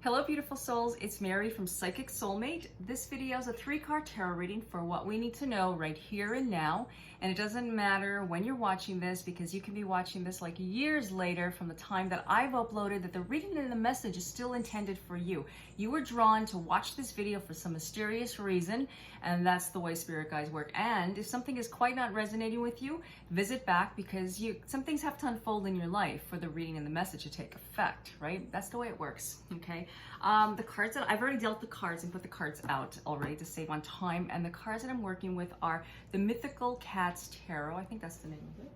Hello beautiful souls, it's Mary from Psychic Soulmate. This video is a 3-card tarot reading for what we need to know right here and now. And it doesn't matter when you're watching this because you can be watching this like years later from the time that I've uploaded that the reading and the message is still intended for you. You were drawn to watch this video for some mysterious reason, and that's the way spirit guides work. And if something is quite not resonating with you, visit back because some things have to unfold in your life for the reading and the message to take effect, right? That's the way it works, okay? The cards that I've already dealt the cards and put the cards out already to save on time, and the cards that I'm working with are the Mythical Cats Tarot. I think that's the name of it.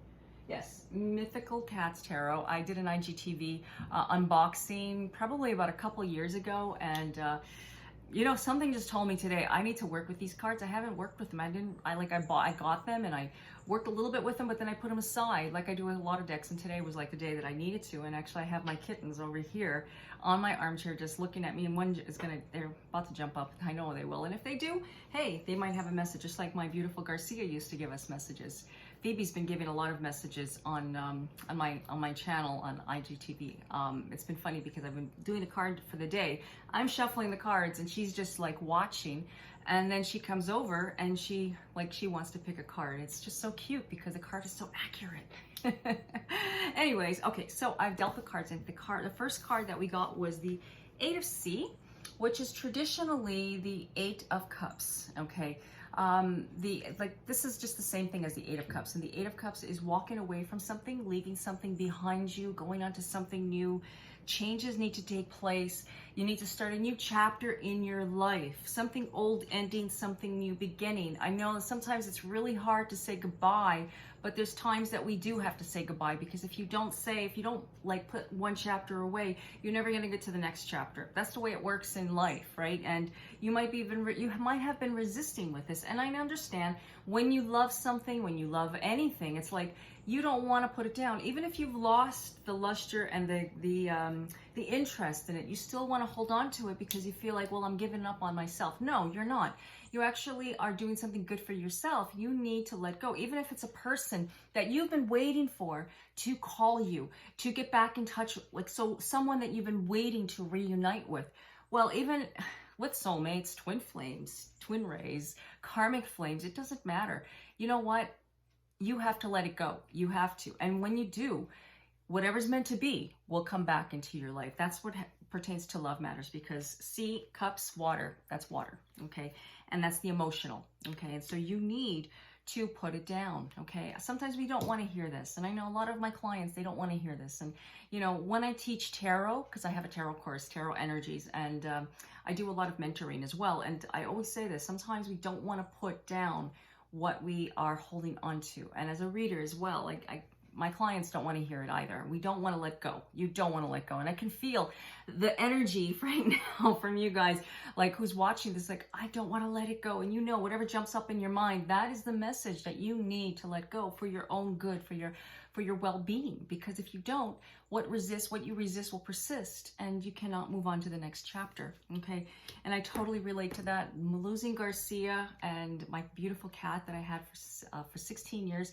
Yes, Mythical Cats Tarot. I did an IGTV unboxing probably about a couple years ago, and you know, something just told me today I need to work with these cards. I haven't worked with them. I got them and I worked a little bit with them, but then I put them aside like I do with a lot of decks, and today was like the day that I needed to. And actually I have my kittens over here on my armchair just looking at me, and one is they're about to jump up. I know they will, and if they do, hey, they might have a message, just like my beautiful Garcia used to give us messages. Phoebe's been giving a lot of messages on my channel on IGTV. It's been funny because I've been doing the card for the day. I'm shuffling the cards and she's just like watching, and then she comes over and she wants to pick a card. It's just so cute because the card is so accurate. Anyways, okay, so I've dealt the cards, and the first card that we got was the 8 of C, which is traditionally the 8 of Cups, okay? This is just the same thing as the 8 of Cups, and the 8 of Cups is walking away from something, leaving something behind you, going on to something new. Changes need to take place. You need to start a new chapter in your life. Something old ending, something new beginning. I know sometimes it's really hard to say goodbye, but there's times that we do have to say goodbye, because if you don't like put one chapter away, you're never going to get to the next chapter. That's the way it works in life, right? And you might have been resisting with this. And I understand when you love something, when you love anything, it's like you don't want to put it down. Even if you've lost the luster and the interest in it, you still want to hold on to it because you feel like, well, I'm giving up on myself. No, you're not. You actually are doing something good for yourself. You need to let go. Even if it's a person that you've been waiting for to call you, to get back in touch, someone that you've been waiting to reunite with. Well, even with soulmates, twin flames, twin rays, karmic flames, it doesn't matter. You know what? You have to let it go. You have to. And when you do, whatever's meant to be will come back into your life. That's what pertains to love matters, because C, cups, water, that's water, okay? And that's the emotional, okay? And so you need to put it down, okay? Sometimes we don't want to hear this. And I know a lot of my clients, they don't want to hear this. And, you know, when I teach tarot, because I have a tarot course, Tarot Energies, and I do a lot of mentoring as well. And I always say this, sometimes we don't want to put down what we are holding on to. And as a reader as well, my clients don't want to hear it either. We don't want to let go. You don't want to let go. And I can feel the energy right now from you guys, like who's watching this, like, I don't want to let it go. And you know, whatever jumps up in your mind, that is the message that you need to let go for your own good, for your well-being. Because if you don't, what you resist will persist, and you cannot move on to the next chapter, okay? And I totally relate to that. Losing Garcia and my beautiful cat that I had for 16 years,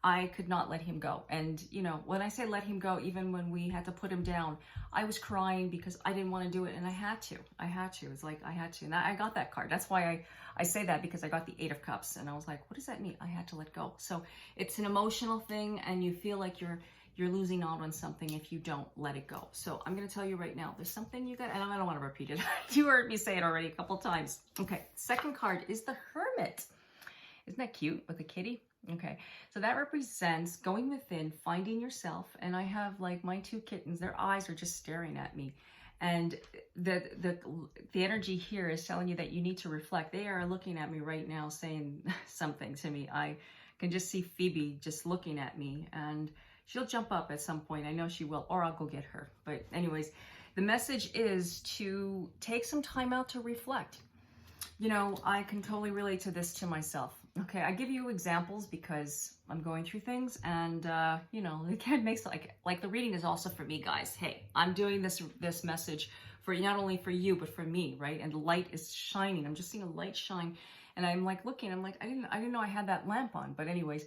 I could not let him go. And, you know, when I say let him go, even when we had to put him down, I was crying because I didn't want to do it. And I had to. It's like I had to. And I got that card. That's why I say that, because I got the 8 of Cups. And I was like, what does that mean? I had to let go. So it's an emotional thing, and you feel like you're losing out on something if you don't let it go. So I'm going to tell you right now, there's something you got, and I don't want to repeat it. You heard me say it already a couple times. Okay, second card is the Hermit. Isn't that cute with the kitty? Okay, so that represents going within, finding yourself. And I have like my 2 kittens, their eyes are just staring at me. And the energy here is telling you that you need to reflect. They are looking at me right now saying something to me. I can just see Phoebe just looking at me, and she'll jump up at some point. I know she will, or I'll go get her. But anyways, the message is to take some time out to reflect. You know, I can totally relate to this to myself. Okay, I give you examples because I'm going through things, and you know, it kind of makes like the reading is also for me, guys. Hey, I'm doing this message for not only for you but for me, right? And the light is shining. I'm just seeing a light shine, and I'm like looking. I'm like, I didn't know I had that lamp on. But anyways,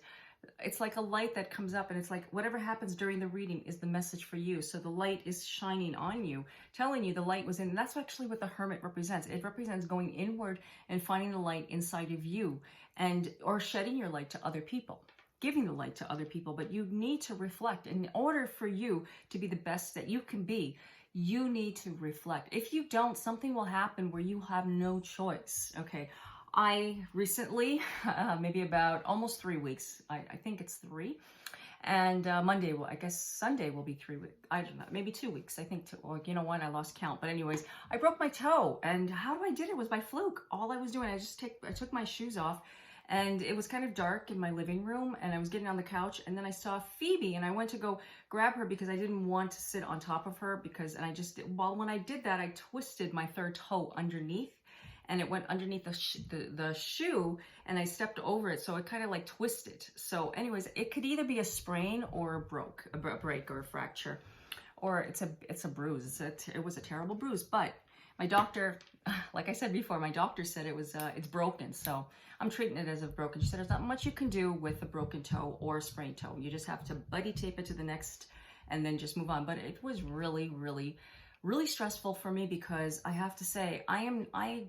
it's like a light that comes up, and it's like whatever happens during the reading is the message for you. So the light is shining on you, telling you the light was in. And that's actually what the Hermit represents. It represents going inward and finding the light inside of you, and or shedding your light to other people, giving the light to other people. But you need to reflect. In order for you to be the best that you can be, you need to reflect. If you don't, something will happen where you have no choice. Okay. I recently, maybe about almost 3 weeks, I think it's 3, and Monday, I guess Sunday will be 3 weeks, I don't know, maybe 2 weeks, I think, or you know what, I lost count, but anyways, I broke my toe, and how I did it was by fluke. All I was doing, I took my shoes off, and it was kind of dark in my living room, and I was getting on the couch, and then I saw Phoebe, and I went to go grab her because I didn't want to sit on top of her, well, when I did that, I twisted my third toe underneath, and it went underneath the shoe, and I stepped over it, so it kind of like twisted. So anyways, it could either be a sprain or a break or a fracture, or it's a bruise. It was a terrible bruise. But my doctor, like I said before, my doctor said it's broken. So I'm treating it as a broken. She said there's not much you can do with a broken toe or a sprained toe. You just have to buddy tape it to the next, and then just move on. But it was really, really, really stressful for me, because I have to say I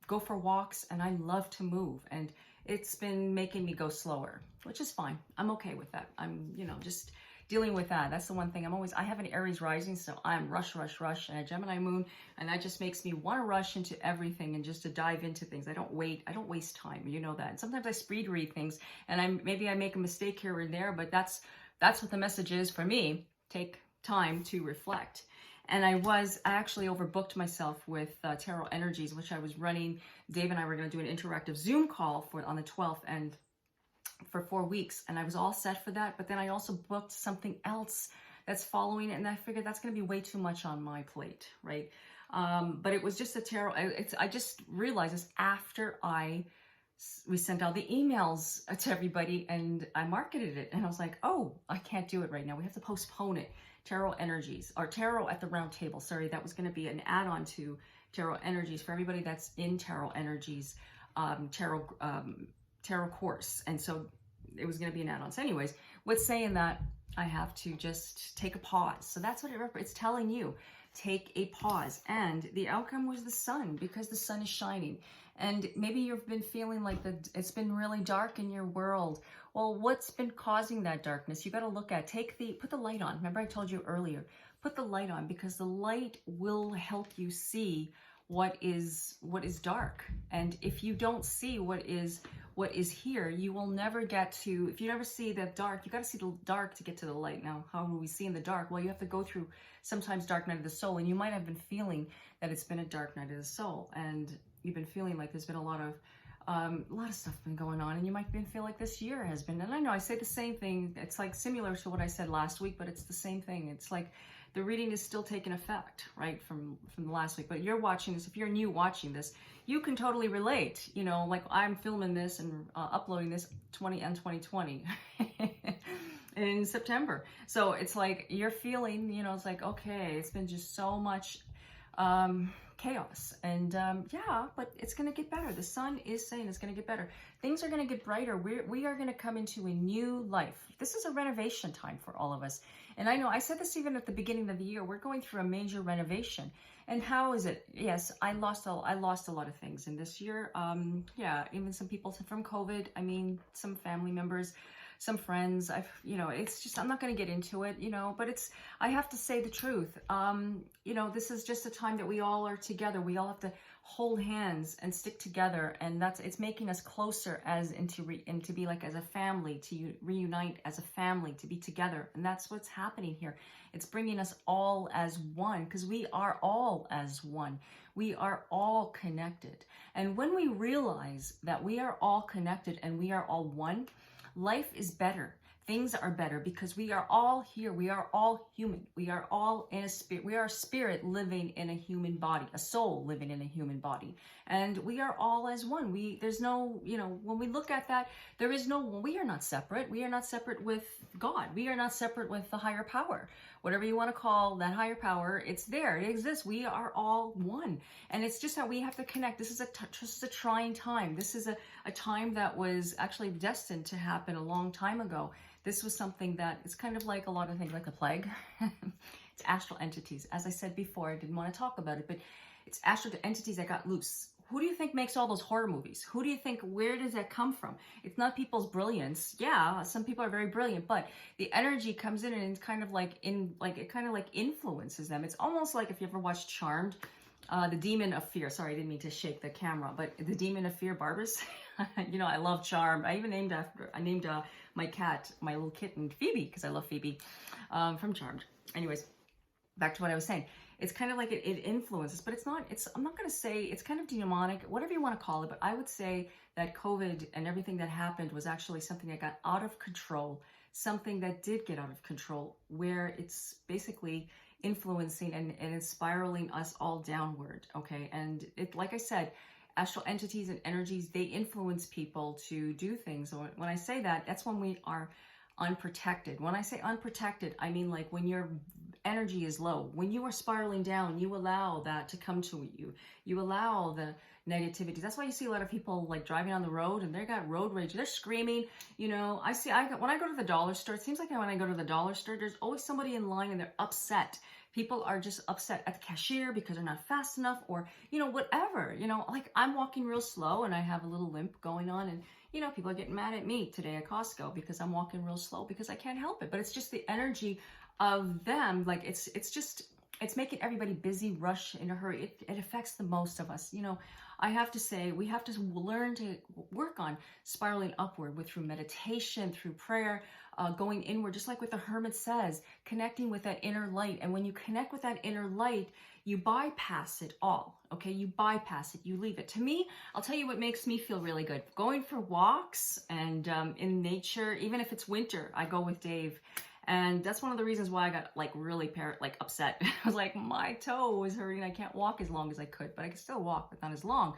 go for walks and I love to move, and it's been making me go slower, which is fine. I'm okay with that. I'm, just dealing with that. That's the one thing I have an Aries rising, so I'm rush, and a Gemini moon, and that just makes me want to rush into everything and just to dive into things. I don't waste time, you know that. And sometimes I speed read things, and maybe I make a mistake here and there, but that's what the message is for me. Take time to reflect. And I actually overbooked myself with Tarot Energies, which I was running. Dave and I were going to do an interactive Zoom call on the 12th, and for 4 weeks. And I was all set for that. But then I also booked something else that's following it. And I figured that's going to be way too much on my plate, right? But it was just a tarot. I just realized this after we sent out the emails to everybody, and I marketed it. And I was like, oh, I can't do it right now. We have to postpone it. Tarot Energies, or Tarot at the Round Table. Sorry, that was going to be an add-on to Tarot Energies for everybody that's in Tarot Energies tarot course. And so it was going to be an add-on. So anyways, with saying that, I have to just take a pause. So that's what it's telling you. Take a pause. And the outcome was the sun, because the sun is shining. And maybe you've been feeling like it's been really dark in your world. Well, what's been causing that darkness? You got to look at, put the light on. Remember I told you earlier, put the light on, because the light will help you see what is dark. And if you don't see what is here, you will never get to, if you never see the dark, you got to see the dark to get to the light. Now, how do we see in the dark? Well, you have to go through sometimes dark night of the soul, and you might have been feeling that it's been a dark night of the soul, and you've been feeling like there's been a lot of stuff been going on, and you might feel like this year has been. And I know I say the same thing. It's like similar to what I said last week, but it's the same thing. It's like the reading is still taking effect, right, from the last week. But you're watching this, if you're new watching this, you can totally relate. Like I'm filming this and uploading this 2020 in September. So it's like you're feeling, it's like, okay, it's been just so much chaos, and yeah, but it's going to get better. The sun is saying it's going to get better. Things are going to get brighter. We are going to come into a new life. This is a renovation time for all of us. And I know I said this even at the beginning of the year. We're going through a major renovation. And how is it? Yes, I lost a lot of things in this year. Yeah, even some people from COVID. I mean, some family members, some friends. It's just, I'm not going to get into it, but I have to say the truth. This is just a time that we all are together. We all have to hold hands and stick together, and it's making us closer and to be like as a family, to reunite as a family, to be together. And that's what's happening here. It's bringing us all as one, because we are all as one. We are all connected. And when we realize that we are all connected and we are all one, life is better. Things are better, because we are all here. We are all human. We are all in a spirit. We are a spirit living in a human body, a soul living in a human body. And we are all as one. There's no, when we look at that, we are not separate. We are not separate with God. We are not separate with the higher power. whatever you want to call that higher power, it's there. It exists. We are all one. And it's just that we have to connect. This is just a trying time. This is a time that was actually destined to happen a long time ago. This was something that it's kind of like a lot of things, like a plague. It's astral entities. As I said before, I didn't want to talk about it, but it's astral entities that got loose. Who do you think makes all those horror movies? Who do you think, where does that come from? It's not people's brilliance. Yeah, some people are very brilliant, but the energy comes in and it's kind of like it kind of like influences them. It's almost like if you ever watched Charmed, the Demon of Fear. Sorry, I didn't mean to shake the camera, but the Demon of Fear, Barbas. You know, I love Charmed. I even named my cat, my little kitten, Phoebe, because I love Phoebe from Charmed. Anyways, back to what I was saying. It's kind of like it influences, but I'm not going to say it's kind of demonic, whatever you want to call it, but I would say that COVID and everything that happened was actually something that got out of control, something that did get out of control, where it's basically influencing and it's spiraling us all downward, okay? And it, like I said, astral entities and energies, they influence people to do things. So when I say that, that's when we are unprotected. When I say unprotected, I mean like when your energy is low, when you are spiraling down, you allow that to come to you. You allow the negativity. That's why you see a lot of people like driving on the road and they got road rage. They're screaming. You know, when I go to the dollar store, it seems like when I go to the dollar store, there's always somebody in line and they're upset. People are just upset at the cashier because they're not fast enough, or, you know, whatever. You know, like I'm walking real slow and I have a little limp going on, and, you know, people are getting mad at me today at Costco because I'm walking real slow because I can't help it. But it's just the energy of them. Like it's making everybody busy, rush, in a hurry. It affects the most of us. You know, I have to say, we have to learn to work on spiraling upward through meditation, through prayer, going inward, just like what the Hermit says, connecting with that inner light. And when you connect with that inner light, you bypass it all, okay? You bypass it, you leave it. To me, I'll tell you what makes me feel really good. Going for walks and in nature, even if it's winter, I go with Dave. And that's one of the reasons why I got like really upset. I was like, my toe is hurting. I can't walk as long as I could, but I can still walk, but not as long.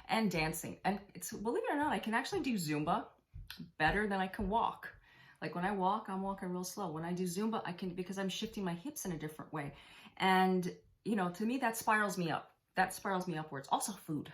And dancing. And it's, believe it or not, I can actually do Zumba better than I can walk. Like when I walk, I'm walking real slow. When I do Zumba, I can, because I'm shifting my hips in a different way. And, you know, to me, that spirals me up. That spirals me upwards. Also food.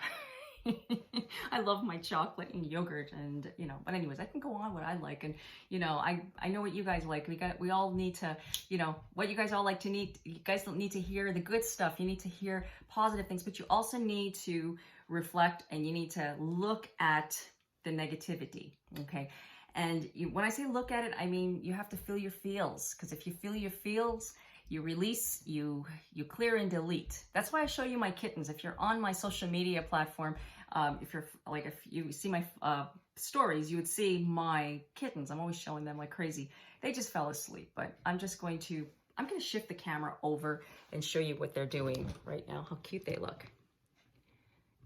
I love my chocolate and yogurt, and, you know, but anyways, I can go on what I like. And, you know, I know what you guys like. We all need to, you know, what you guys all like to need. You guys don't need to hear the good stuff. You need to hear positive things, but you also need to reflect, and you need to look at the negativity. Okay. And when I say look at it, I mean, you have to feel your feels, because if you feel your feels, you release, you clear and delete. That's why I show you my kittens. If you're on my social media platform, if you see my stories, you would see my kittens. I'm always showing them like crazy. They just fell asleep, but I'm going to shift the camera over and show you what they're doing right now. How cute they look.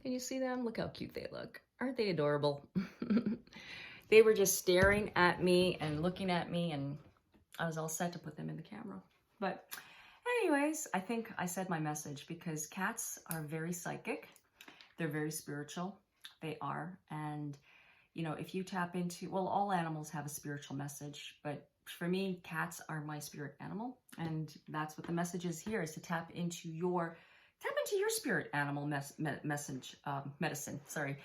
Can you see them? Look how cute they look. Aren't they adorable? They were just staring at me and looking at me, and I was all set to put them in the camera. But anyways, I think I said my message, because cats are very psychic. They're very spiritual. They are. And, you know, if you tap into, well, all animals have a spiritual message, but for me, cats are my spirit animal. And that's what the message is here, is to tap into your spirit animal medicine, sorry,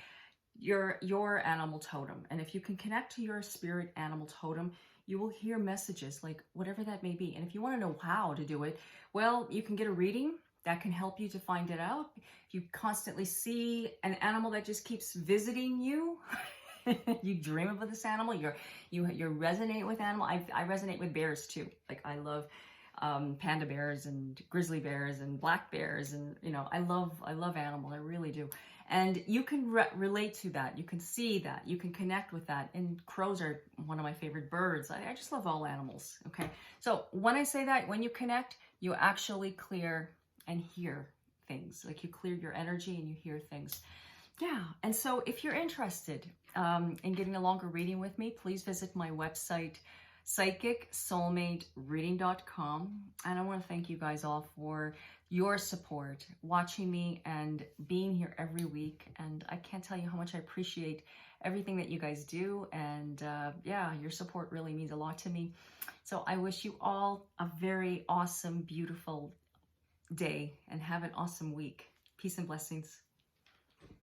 your animal totem. And if you can connect to your spirit animal totem, you will hear messages, like whatever that may be. And if you want to know how to do it, well, you can get a reading that can help you to find it out. If you constantly see an animal that just keeps visiting you, you dream of this animal, you resonate with animal. I resonate with bears too. Like I love panda bears and grizzly bears and black bears, and, you know, I love animal. I really do. And you can relate to that. You can see that. You can connect with that. And crows are one of my favorite birds. I just love all animals. Okay. So when I say that, when you connect, you actually clear and hear things. Like you clear your energy and you hear things. Yeah. And so if you're interested in getting a longer reading with me, please visit my website, psychicsoulmatereading.com. And I want to thank you guys all for your support, watching me and being here every week. And I can't tell you how much I appreciate everything that you guys do. And yeah, your support really means a lot to me. So I wish you all a very awesome, beautiful day and have an awesome week. Peace and blessings.